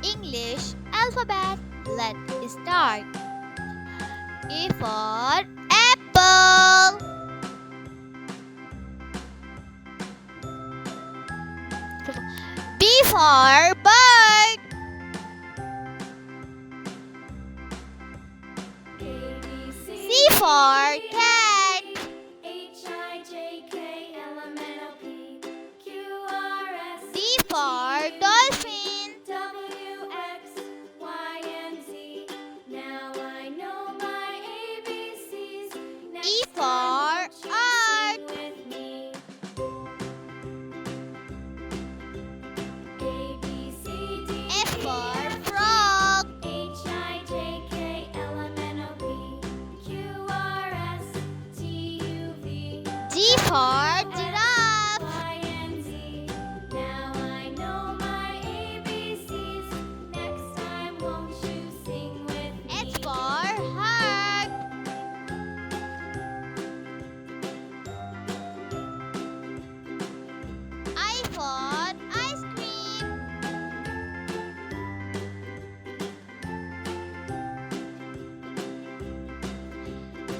English alphabet. Let's start. A for apple. B for bird. C for cat. D for dolphin. E for earth. F for frog. G for giraffe. H for heart. I for ice cream.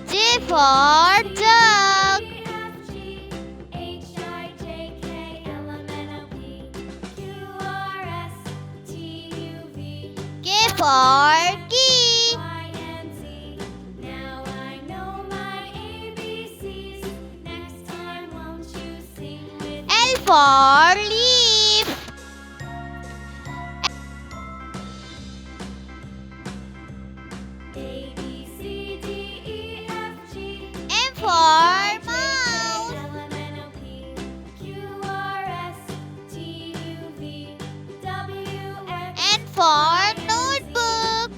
J for jug. K for key. L for leaf. M for mouse. N for notebook.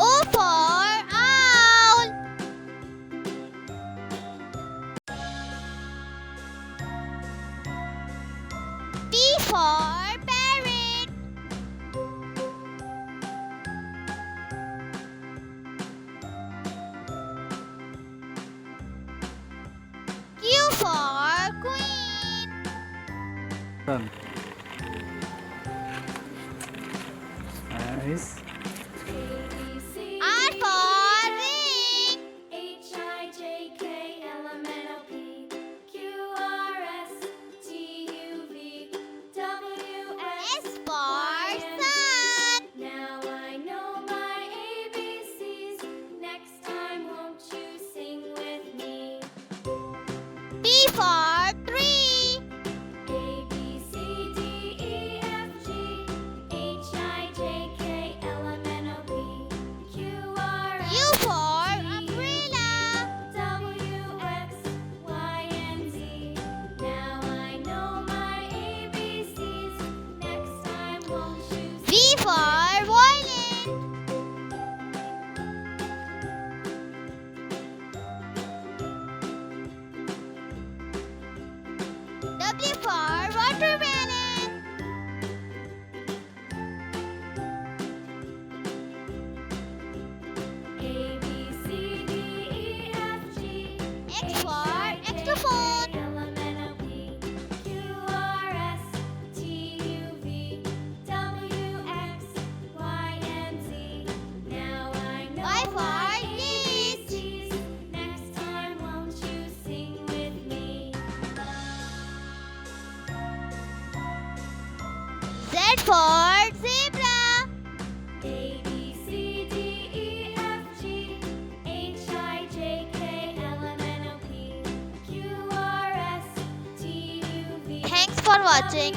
O for owl. P for parrot. Q for queen. Done. Nice. R for ring. S for sun. T for tree. U for umbrella. V for violin. W for watermelon. X for xylophone. Y for yeast. Z for zebra. Thanks for watching.